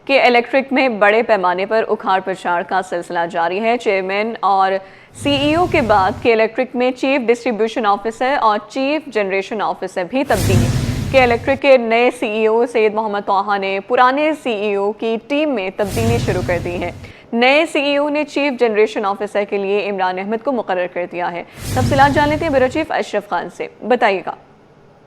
کہ الیکٹرک میں بڑے پیمانے پر اکھاڑ پچھاڑ کا سلسلہ جاری ہے۔ چیئرمین اور سی ای او کے بعد کہ الیکٹرک میں چیف ڈسٹریبیوشن آفیسر اور چیف جنریشن آفیسر بھی تبدیل کہ الیکٹرک کے نئے سی ای او سید محمد طٰہٰ نے پرانے سی ای او کی ٹیم میں تبدیلی شروع کر دی ہے۔ نئے سی ای او نے چیف جنریشن آفیسر کے لیے عمران احمد کو مقرر کر دیا ہے۔ تفصیلات جان لیتے ہیں بیورو چیف اشرف خان سے، بتائیے گا۔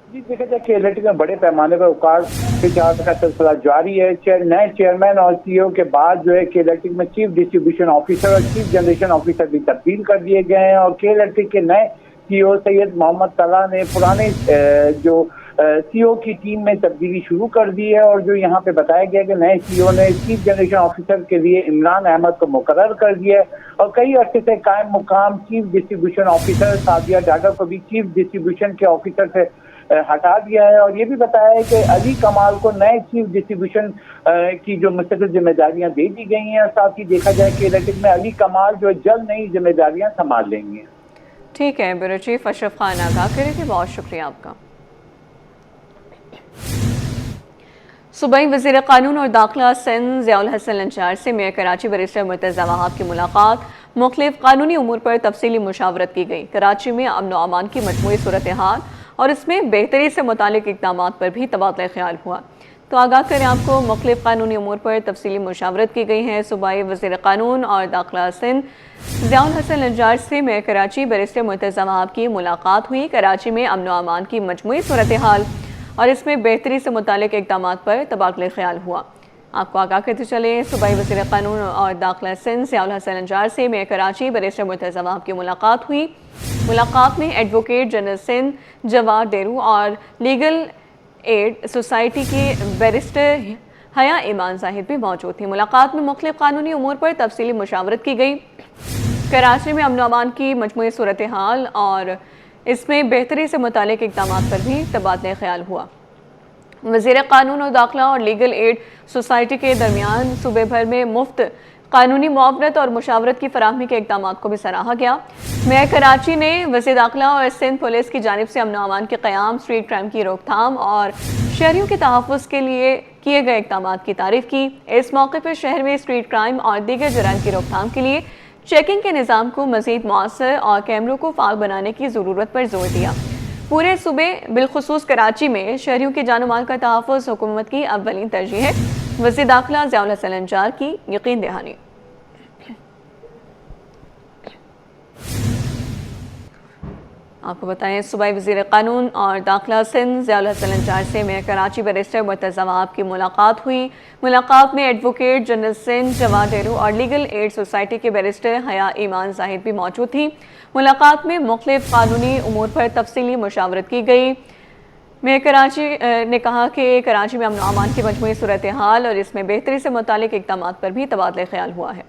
جی دیکھا جائے کہ الیکٹرک میں بڑے پیمانے پر اکھاڑ پچھاڑ کا سلسلہ جاری ہے۔ نئے چیئرمین اور سی ای او کے بعد جو ہے کہ الیکٹرک میں چیف ڈسٹریبیوشن آفیسر اور چیف جنریشن آفیسر بھی تبدیل کر دیے گئے ہیں، اور کہ الیکٹرک کے نئے سی ای او سید محمد طٰہٰ نے پرانے جو سی ای او کی ٹیم میں تبدیلی شروع کر دی ہے، اور جو یہاں پہ بتایا گیا کہ نئے سی ای او نے چیف جنریشن آفیسر کے لیے عمران احمد کو مقرر کر دیا ہے، اور کئی عرصے سے قائم مقام chief distribution officer Sadia Dagar کو بھی چیف ڈسٹریبیوشن کے آفیسر سے ہٹا دیا ہے، اور یہ بھی بتایا ہے کہ علی کمال کو نئے چیف ڈسٹریبیوشن کی جو مستقل ذمہ داریاں دے دی گئی ہیں، اور ساتھ ہی دیکھا جائے کہ الیکٹرک میں علی کمال جو جلد نئی ذمہ داریاں سنبھال لیں گے۔ ٹھیک ہے، بیورو چیف اشرف خان آگاہ کرے تھے، بہت شکریہ آپ کا۔ صوبائی وزیر قانون اور داخلہ سندھ ضیاء الحسن لنچار سے میئر کراچی بیرسٹر مرتضیٰ وہاب کی ملاقات، مختلف قانونی امور پر تفصیلی مشاورت کی گئی۔ کراچی میں امن و امان کی مجموعی صورتحال اور اس میں بہتری سے متعلق اقدامات پر بھی تبادلہ خیال ہوا۔ تو آگاہ کریں آپ کو، مختلف قانونی امور پر تفصیلی مشاورت کی گئی ہے۔ صوبائی وزیر قانون اور داخلہ سندھ ضیاء الحسن لنچار سے میئر کراچی بیرسٹر مرتضیٰ وہاب کی ملاقات ہوئی۔ کراچی میں امن و امان کی مجموعی صورتحال اور اس میں بہتری سے متعلق اقدامات پر تبادلہ خیال ہوا۔ آپ کو آگاہ کرتے چلیں، صوبائی وزیر قانون اور داخلہ سندھ ضیاء الحسن لنچار سے میئر کراچی بیرسٹر مرتضیٰ وہاب کی ملاقات ہوئی۔ ملاقات میں ایڈوکیٹ جنرل سندھ جواد ڈیرو اور لیگل ایڈ سوسائٹی کی بیرسٹر حیا ایمان زاہد بھی موجود تھی۔ ملاقات میں مختلف قانونی امور پر تفصیلی مشاورت کی گئی۔ کراچی میں امن و امان کی مجموعی صورتحال اور اس میں بہتری سے متعلق اقدامات پر بھی تبادلہ خیال ہوا۔ وزیر قانون اور داخلہ اور لیگل ایڈ سوسائٹی کے درمیان صوبے بھر میں مفت قانونی معاونت اور مشاورت کی فراہمی کے اقدامات کو بھی سراہا گیا۔ میئر کراچی نے وزیر داخلہ اور سندھ پولیس کی جانب سے امن و امان کے قیام، اسٹریٹ کرائم کی روک تھام اور شہریوں کے تحفظ کے لیے کیے گئے اقدامات کی تعریف کی۔ اس موقع پر شہر میں اسٹریٹ کرائم اور دیگر جرائم کی روک تھام کے لیے چیکنگ کے نظام کو مزید مؤثر اور کیمروں کو فعال بنانے کی ضرورت پر زور دیا۔ پورے صوبے بالخصوص کراچی میں شہریوں کی جان و مال کا تحفظ حکومت کی اولین ترجیح ہے۔ وزیر داخلہ ضیاء الحسن لنچار کی یقین دہانی۔ آپ کو بتائیں، صوبائی وزیر قانون اور داخلہ سندھ ضیاء الحسن لنچار سے میئر کراچی بیرسٹر مرتضیٰ وہاب کی ملاقات ہوئی۔ ملاقات میں ایڈوکیٹ جنرل سندھ جواد ڈیرو اور لیگل ایڈ سوسائٹی کے بیرسٹر حیا ایمان زاہد بھی موجود تھیں۔ ملاقات میں مختلف قانونی امور پر تفصیلی مشاورت کی گئی۔ میئر کراچی نے کہا کہ کراچی میں امن و امان کی مجموعی صورتحال اور اس میں بہتری سے متعلق اقدامات پر بھی تبادلہ خیال ہوا ہے۔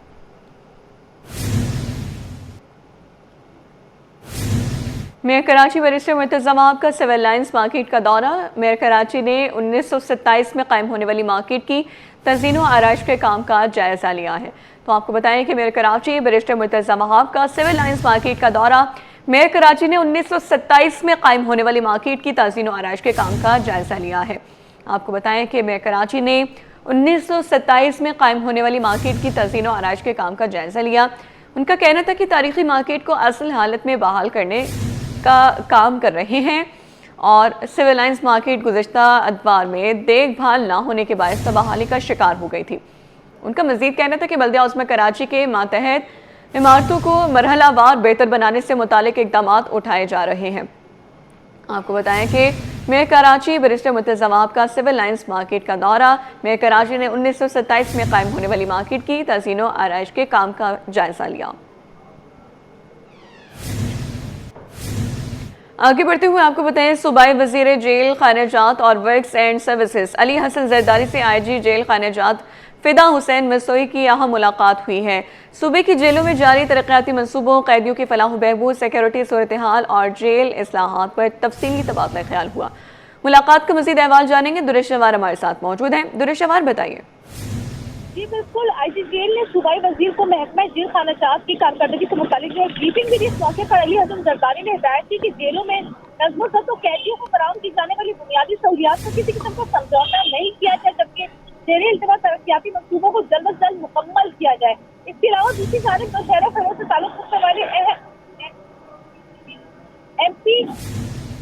میئر کراچی بیرسٹر مرتضیٰ وہاب کا سول لائنز مارکیٹ کا دورہ۔ میئر کراچی نے 1927 میں قائم ہونے والی مارکیٹ کی تزئین و آرائش کے کام کا جائزہ لیا ہے۔ تو آپ کو بتائیں کہ میئر کراچی بیرسٹر مرتضیٰ وہاب کا سول لائنز مارکیٹ کا دورہ۔ میئر کراچی نے 1927 میں قائم ہونے والی مارکیٹ کی تزئین و آرائش کے کام کا جائزہ لیا ہے۔ آپ کو بتائیں کہ میئر کراچی نے 1927 میں قائم ہونے والی مارکیٹ کی تزئین و آرائش کے کام کا جائزہ لیا۔ ان کا کہنا تھا کہ تاریخی مارکیٹ کو اصل حالت میں بحال کرنے کا کام کر رہے ہیں، اور سول لائنز مارکیٹ گزشتہ ادوار میں دیکھ بھال نہ ہونے کے باعث بحالی کا شکار ہو گئی تھی۔ ان کا مزید کہنا تھا کہ بلدیہ عظمیٰ کراچی کے ماتحت عمارتوں کو مرحلہ وار بہتر بنانے سے متعلق اقدامات اٹھائے جا رہے ہیں۔ آپ کو بتائیں کہ میئر کراچی بیرسٹر مرتضیٰ وہاب کا سول لائنز مارکیٹ کا دورہ۔ میئر کراچی نے 1927 میں قائم ہونے والی مارکیٹ کی تزئین و آرائش کے کام کا جائزہ لیا۔ آگے بڑھتے ہوئے آپ کو بتائیں، صوبائی وزیر جیل خانہ جات اور ورکس اینڈ سروسز علی حسن زرداری سے آئی جی جیل خانہ جات فدا حسین مرسوئی کی اہم ملاقات ہوئی ہے۔ صوبے کی جیلوں میں جاری ترقیاتی منصوبوں، قیدیوں کی فلاح و بہبود، سیکیورٹی صورتحال اور جیل اصلاحات پر تفصیلی تبادلہ خیال ہوا۔ ملاقات کا مزید احوال جانیں گے، درش شوار ہمارے ساتھ موجود ہیں۔ درش شوار بتائیے۔ جی بالکل، آئی جی جیل نے صوبائی وزیر کو محکمہ جیل خانہ جات کی کارکردگی سے متعلق جو بریفنگ بھی دی۔ اس موقع پر علی حسن زرداری نے ہدایت کی کہ جیلوں میں نظم و ضبط و قیدیوں کو فراہم کی جانے والی بنیادی سہولیات پر کسی قسم کا سمجھوتا نہیں کیا جائے، جبکہ زیر التوا ترقیاتی منصوبوں کو جلد از جلد مکمل کیا جائے. اس کے علاوہ دوسری جانب نوشہرہ فروغ سے تعلق رکھنے والے ایم پی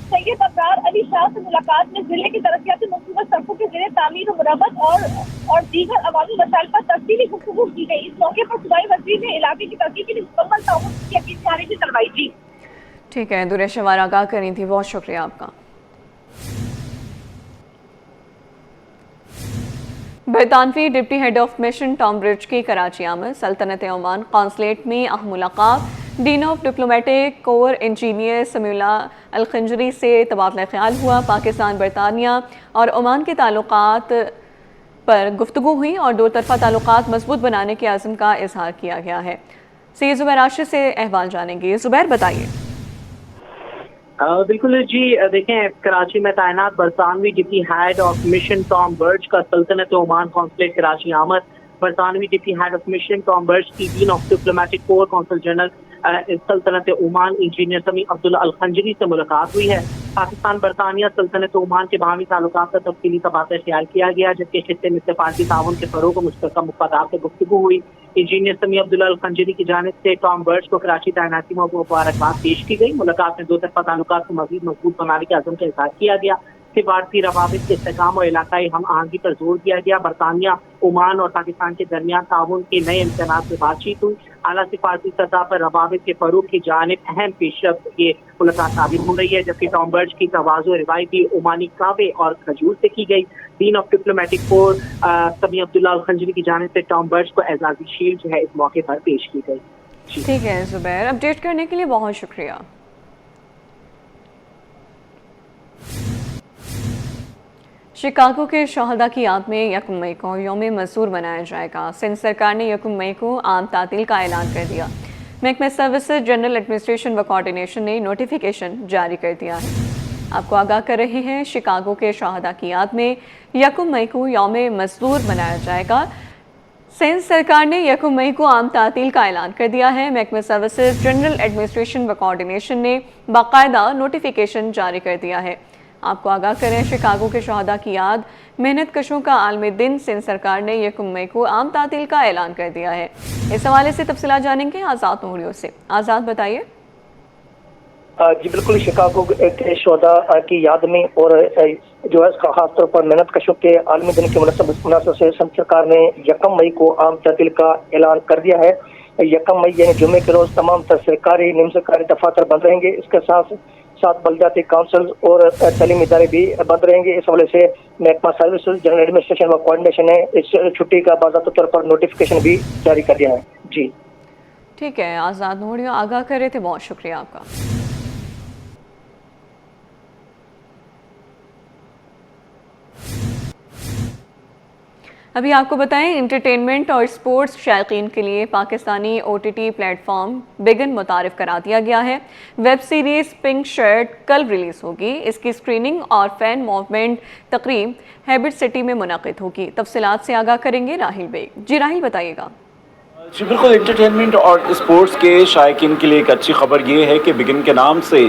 سید ابرار علی شاہ سے ملاقات میں ضلع کی ترقیاتی منصوبہ سڑکوں کے زیر تعمیر و مرمت اور دیگر عوامی مسائل پر تفصیلی گفتگو کی گئی. اس موقع پر صوبائی وزیر نے علاقے کی ترقی کے لیے مکمل تعاون کی یقین دہانی بھی کروائی. جی ٹھیک ہے، دور شمار آگاہ کریں تھی، بہت شکریہ آپ کا. برطانوی deputy head of mission Tom Bridge کی کراچی آمد. سلطنت عمان قونصلیٹ میں اہم ملاقات. Dean of diplomatic corps engineer Sami Ullah Al Khanjari سے تبادلہ خیال ہوا. پاکستان برطانیہ اور عمان کے تعلقات پر گفتگو ہوئی اور دو طرفہ تعلقات مضبوط بنانے کے عزم کا اظہار کیا گیا ہے. سید زبیر راشد سے احوال جانیں گے. زبیر بتائیے. بالکل جی، دیکھیں کراچی میں تعینات برطانوی deputy head of mission Tom Bridge کا سلطنت عمان قونصلیٹ کراچی آمد. برطانوی deputy head of mission Tom Bridge کی dean of diplomatic corps consul general سلطنت Oman engineer Sami Abdullah Al Khanjari سے ملاقات ہوئی ہے. پاکستان برطانیہ سلطنت عمان کے باہمی تعلقات کا تفصیلی تبادلہ خیال کیا گیا، جبکہ خطے میں سفارتی تعاون کے فروغ و مشترکہ مفادات پر گفتگو ہوئی. انجینئر سمیع عبداللہ الخنجری کی جانب سے ٹام برج کو کراچی تعیناتی میں مبارکباد پیش کی گئی. ملاقات میں دو طرفہ تعلقات کو مزید مضبوط بنانے کے عزم کا اظہار کیا گیا. سفارتی روابط کے استحکام اور علاقائی ہم آہنگی پر زور دیا گیا. برطانیہ، عمان اور پاکستان کے درمیان تعاون کے نئے امکانات پر بات چیت ہوئی. اعلیٰ سفارتی سطح پر روابط کے فروغ کی جانب اہم پیش رفت یہ ملاقات ثابت ہو رہی ہے، جبکہ ٹام برج کی تواضع روایتی عمانی کعبے اور کھجور سے کی گئی. ڈین of diplomatic cover Sami Abdullah الخنجری کی جانب سے ٹام برج کو اعزازی شیلڈ جو ہے اس موقع پر پیش کی گئی. ٹھیک ہے زبیر، اپڈیٹ کرنے کے لیے بہت شکریہ. شکاگو کے شہداء کی یاد میں 1 مئی کو یوم مزدور منایا جائے گا. سندھ سرکار نے 1 مئی کو عام تعطیل کا اعلان کر دیا. محکمہ سروسز جنرل ایڈمنسٹریشن و کوارڈینیشن نے نوٹیفیکیشن جاری کر دیا ہے. آپ کو آگاہ کر رہے ہیں، شکاگو کے شہداء کی یاد میں 1 مئی کو یوم مزدور منایا جائے گا. سندھ سرکار نے 1 مئی کو عام تعطیل کا اعلان کر دیا ہے. محکمہ سروسز جنرل ایڈمنسٹریشن و کوارڈینیشن نے باقاعدہ نوٹیفیکیشن جاری کر دیا ہے. آپ کو آگاہ کریں، شکاگو کے شہداء کی یاد محنت کشوں کا عالمی دن. سندھ سرکار نے 1 مئی کو عام تعطیل کا اعلان کر دیا ہے. اس حوالے سے تفصیلات جانیں گے آزاد نوریو سے. آزاد بتائیے. جی بالکل، شکاگو کے شہداء کی یاد میں اور جو ہے خاص طور پر محنت کشوں کے عالمی دن کے مناسبت سے سندھ سرکار نے 1 مئی کو عام تعطیل کا اعلان کر دیا ہے. 1 مئی یعنی جمعے کے روز تمام تر سرکاری نیم سرکاری دفاتر بند رہیں گے. اس کے ساتھ بلدیاتی کونسل اور تعلیمی ادارے بھی بند رہیں گے. اس حوالے سے محکمہ سروسز جنرل ایڈمنسٹریشن و کوارڈینیشن نے اس چھٹی کا باضابطہ طور پر نوٹیفیکیشن بھی جاری کر دیا ہے. جی ٹھیک ہے، آزاد نوریو آگاہ کر رہے تھے، بہت شکریہ آپ کا. ابھی آپ کو بتائیں، انٹرٹینمنٹ اور سپورٹس شائقین کے لیے پاکستانی OTT پلیٹ فارم بگن متعارف کرا دیا گیا ہے. ویب سیریز پنک شرٹ کل ریلیز ہوگی. اس کی اسکریننگ اور فین موومنٹ تقریب ہیبٹ سٹی میں منعقد ہوگی. تفصیلات سے آگاہ کریں گے راہیل بیگ. جی راہیل بتائیے گا. جی بالکل، انٹرٹینمنٹ اور اسپورٹس کے شائقین کے لیے ایک اچھی خبر یہ ہے کہ بگن کے نام سے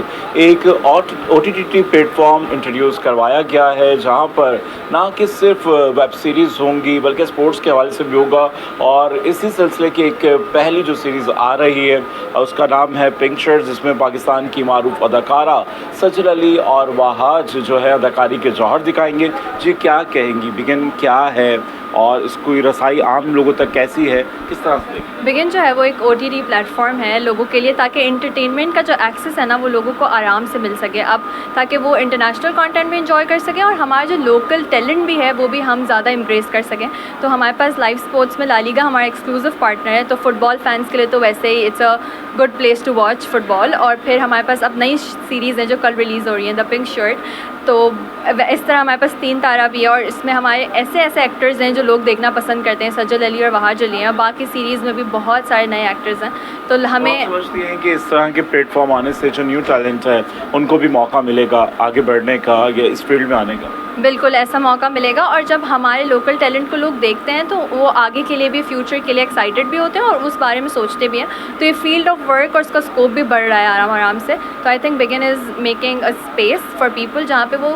ایک OTT پلیٹ فارم انٹروڈیوس کروایا گیا ہے، جہاں پر نہ کہ صرف ویب سیریز ہوں گی بلکہ اسپورٹس کے حوالے سے بھی ہوگا. اور اسی سلسلے کی ایک پہلی جو سیریز آ رہی ہے اس کا نام ہے پنک شرٹ، جس میں پاکستان کی معروف اداکارہ سجل علی اور وہاج جو ہے اداکاری کے جوہر دکھائیں گے. جی کیا کہیں گی، بگن کیا ہے اور اس کی رسائی عام لوگوں تک کیسی ہے، کس طرح سے؟ بگن جو ہے وہ ایک OTT پلیٹ فارم ہے لوگوں کے لیے، تاکہ انٹرٹینمنٹ کا جو ایکسیس ہے نا وہ لوگوں کو آرام سے مل سکے اب، تاکہ وہ انٹرنیشنل کانٹینٹ بھی انجوائے کر سکیں اور ہمارا جو لوکل ٹیلنٹ بھی ہے وہ بھی ہم زیادہ امپریس کر سکیں. تو ہمارے پاس لائیو اسپورٹس میں لا لیگا ہمارا ایکسکلوزو پارٹنر ہے. تو فٹ بال فینس کے لیے تو ویسے ہی it's a good place to watch football. اور پھر ہمارے پاس اب نئی سیریز ہیں جو کل ریلیز ہو رہی ہیں، دا پنک شرٹ. تو اس طرح ہمارے پاس 3 تارہ بھی ہے اور اس میں ہمارے ایسے ایکٹرز ہیں جو لوگ دیکھنا پسند کرتے ہیں. سجل علی اور وہاج علی ہیں. باقی سیریز میں بھی بہت سارے نئے ایکٹرز ہیں. تو ہمیں سمجھتی ہیں کہ اس طرح کے پلیٹ فارم آنے سے جو نیو ٹیلنٹ ہے ان کو بھی موقع ملے گا آگے بڑھنے کا یا اس فیلڈ میں آنے کا؟ بالکل ایسا موقع ملے گا، اور جب ہمارے لوکل ٹیلنٹ کو لوگ دیکھتے ہیں تو وہ آگے کے لیے بھی، فیوچر کے لیے ایکسائٹیڈ بھی ہوتے ہیں اور اس بارے میں سوچتے بھی ہیں. تو یہ فیلڈ آف ورک اور اس کا اسکوپ بھی بڑھ رہا ہے آرام سے. تو I think begin is making a space for people جہاں پہ وہ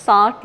60